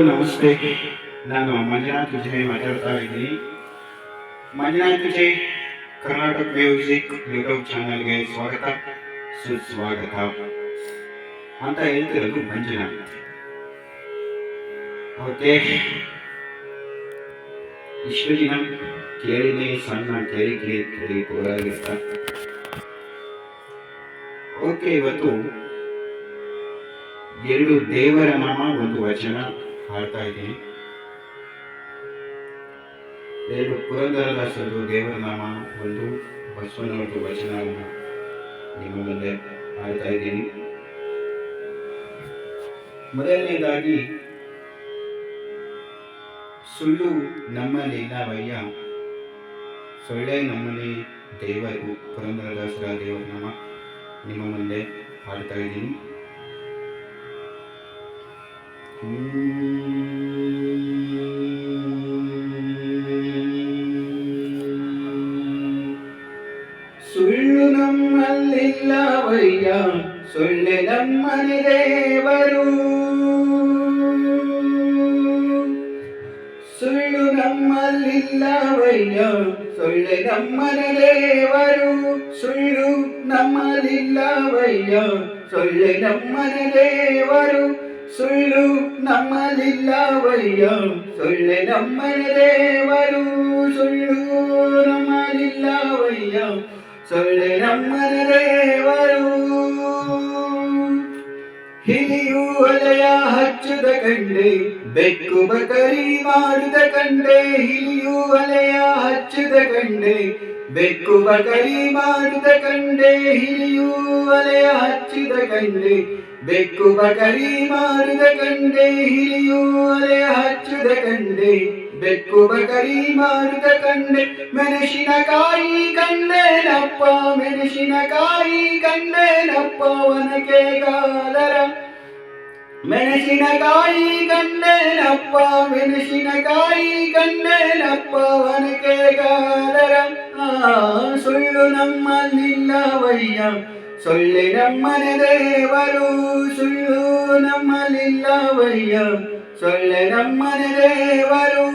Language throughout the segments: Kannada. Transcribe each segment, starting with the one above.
ನಮಸ್ತೆ. ನಾನು ಮಂಜುನಾಥ್ ವಿಜಯ್ ಮಾತಾಡ್ತಾ ಇದ್ದೀನಿ. ಮಂಜುನಾಥ್ ವಿಜಯ್ ಕರ್ನಾಟಕ ಮ್ಯೂಸಿಕ್ ಯೂಟ್ಯೂಬ್ ಚಾನಲ್ಗೆ ಸ್ವಾಗತ ಸುಸ್ವಾಗತ ಅಂತ ಹೇಳ್ತಿರೋದು ಮಂಜುನಾಥ್. ಓಕೆ, ಇಷ್ಟು ದಿನ ಕೇಳಿನೇ ಸಣ್ಣ ಕೇಳಿ ಪೂರಾಗಿರ್ತ. ಓಕೆ, ಇವತ್ತು ಎರಡು ದೇವರ ನಾಮ ಒಂದು ವಚನ ಹಾಡ್ತಾ ಇದ್ದೀನಿ. ಎರಡು ಪುರಂದರದಾಸರದು ದೇವರ ನಾಮ, ಒಂದು ಬಸವನವರದು ವಚನವನ್ನು ನಿಮ್ಮ ಮುಂದೆ ಹಾಡ್ತಾ ಇದ್ದೀನಿ. ಮೊದಲನೇದಾಗಿ, ಸುಳ್ಳು ನಮ್ಮಲ್ಲಿಲ್ಲವಯ್ಯ, ಸೊಳ್ಳೆ ನಮ್ಮಲ್ಲಿ ದೇವರು. ಪುರಂದರದಾಸರ ದೇವರ ನಾಮ ನಿಮ್ಮ ಮುಂದೆ ಹಾಡ್ತಾ ಇದ್ದೀನಿ. ಸುಳ್ಳು ನಮ್ಮಲ್ಲಿಲ್ಲವಯ್ಯ, ಸೊಳ್ಳೆ ನಮ್ಮನೆ ದೇವರು. ಸುಳ್ಳು ನಮ್ಮಲ್ಲಿಲ್ಲವಯ್ಯ, ಸೊಳ್ಳೆ ನಮ್ಮನೆ ದೇವರು. ಸುಳ್ಳು ನಮ್ಮಲ್ಲಿಲ್ಲವಯ್ಯ, ಸೊಳ್ಳೆ ನಮ್ಮನೆ ದೇವರು. ಸುಳ್ಳು ನಮ್ಮಲ್ಲಿಲ್ಲವಯ್ಯ, ಸೊಳ್ಳೆ ನಮ್ಮನೆ ದೇವರು. ಸುಳ್ಳು ನಮ್ಮಲ್ಲಿಲ್ಲವಯ್ಯ, ಸೊಳ್ಳೆ ನಮ್ಮನೆ ದೇವರು. ಹಿರಿಯು ವಲಯ ಹಚ್ಚುದ ಕಂಡೆ, ಬೆಕ್ಕು ಬಕರಿ ಮಾಡುದ ಕಂಡೆ. ಹಿರಿಯು ವಲಯ ಹಚ್ಚುದ ಕಂಡೆ, ಬೆಕ್ಕು ಬಕರಿ ಮಾಡುದ ಕಂಡೆ. ಹಿರಿಯು ವಲಯ ಹಚ್ಚಿದ ಕಂಡೆ, ಬೆಕ್ಕು ಬಕರಿ ಮಾಡುದ ಕಂಡೆ. ಹಿರಿಯು ವಲಯ ಹಚ್ಚುದ ಕಂಡೆ, ಬೆಕ್ಕು ಬಕರಿ ಮಾಡುದ ಕಂಡೆ. ಮೆಣಸಿನಕಾಯಿ ಕಂಡೇನಪ್ಪ, ಮೆಣಸಿನಕಾಯಿ ಕಂಡೇನಪ್ಪ ಒನಕೆ ಗಾದರ. ಮೆಣಸಿನಕಾಯಿ ಕಂಡೇನಪ್ಪ, ಮೆಣಸಿನಕಾಯಿ ಕಂಡೇನಪ್ಪ ಒನಕೆ ಗಾದರ. ಸುಳ್ಳು ನಮ್ಮಲ್ಲಿಲ್ಲವಯ್ಯ, ಸೊಳ್ಳೆ ನಮ್ಮನೆ ದೇವರು. ಸುಳ್ಳು ನಮ್ಮಲ್ಲಿಲ್ಲವಯ್ಯ, ಸೊಳ್ಳೆ ನಮ್ಮನೆ ದೇವರು.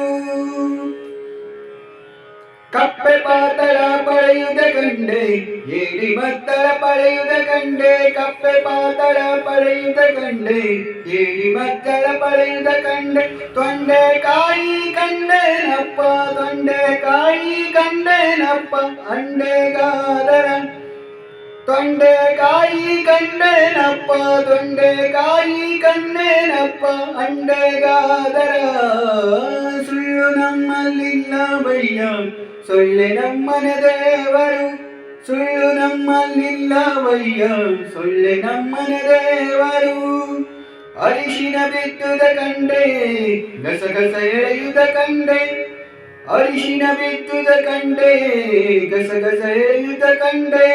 ಕಪ್ಪೆ ಪಾತಳ ಪಡೆಯುದ ಕಂಡೆ, ಏಡಿ ಮದ್ದಳ ಪಡೆಯುದ ಕಂಡೆ. ಕಪ್ಪೆ ಪಾತಳ ಪಡೆಯುದ ಕಂಡೆ, ಏಡಿ ಮದ್ದಳ ಪಡೆಯುದ ಕಂಡೆ. ತೊಂಡೆಕಾಯಿ ಕಂಡೇನಪ್ಪ, ತೊಂಡೆಕಾಯಿ ಕಂಡೇನಪ್ಪ ಅಂಡೆಗಾದರ. ತೊಂಡೆಕಾಯಿ ಕಂಡೇನಪ್ಪ, ತೊಂಡೆಕಾಯಿ ಕಂಡೇನಪ್ಪ ಅಂಡೆಗಾದರ. ಸುಳ್ಳು ನಮ್ಮಲ್ಲಿಲ್ಲವಯ್ಯ, ಸೊಳ್ಳೆ ನಮ್ಮನೆ ದೇವರು. ಸುಳ್ಳು ನಮ್ಮಲ್ಲಿಲ್ಲವಯ್ಯ, ಸೊಳ್ಳೆ ನಮ್ಮನೆ ದೇವರು. ಅರಿಶಿನ ಬಿತ್ತುದ ಕಂಡೆ, ಗಸಗಸ ಎಳೆಯುದ ಕಂಡೆ. ಅರಿಶಿನ ಬಿತ್ತುದ ಕಂಡೆ, ಗಸಗಸ ಎಳೆಯುದ ಕಂಡೆ.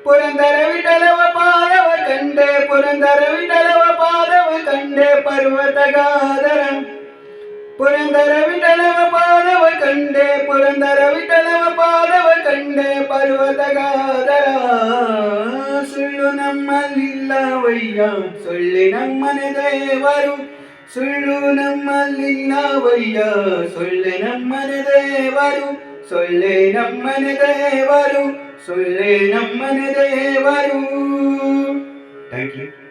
ಪುರಂದರ ವಿಠಲವ ಪಾದವ ಕಂಡೆ, ಪುರಂದರ ವಿಠಲವ ಪಾದವ ಕಂಡೆ ಪರ್ವತಗಾದರ. ಪುರಂದರ ವಿಠಲವ ಪಾದವ ಕಂಡೆ, ಪುರಂದರ ವಿಠಲವ ಪಾದವ ಕಂಡೆ ಪರ್ವತಗಾದರ. ಸುಳ್ಳು ನಮ್ಮಲ್ಲಿಲ್ಲವಯ್ಯ, ಸೊಳ್ಳೆ ನಮ್ಮನೆ ದೇವರು. ಸುಳ್ಳು ನಮ್ಮಲ್ಲಿಲ್ಲವಯ್ಯ, ಸೊಳ್ಳೆ ನಮ್ಮನೆ ದೇವರು. ಸೊಳ್ಳೆ ನಮ್ಮನೆ ದೇವರು, ಸೊಳ್ಳೆ ನಮ್ಮನೆ ದೇವರು. Thank you.